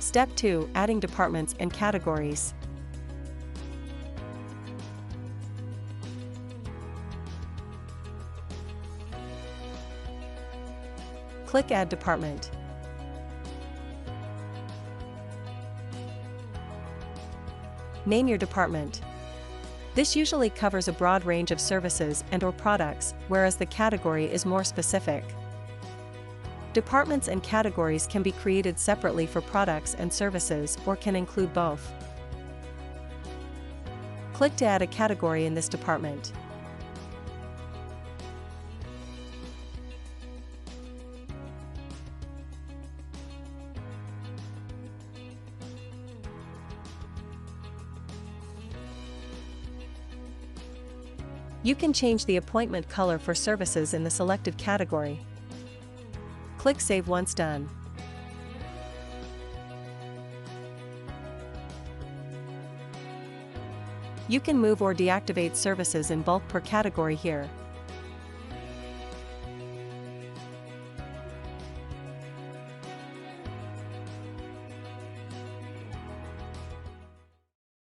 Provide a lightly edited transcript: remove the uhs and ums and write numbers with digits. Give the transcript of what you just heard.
Step 2. Adding departments and categories. Click Add Department. Name your department. This usually covers a broad range of services and/or products, whereas the category is more specific. Departments and categories can be created separately for products and services or can include both. Click to add a category in this department. You can change the appointment color for services in the selected category. Click Save once done. You can move or deactivate services in bulk per category here.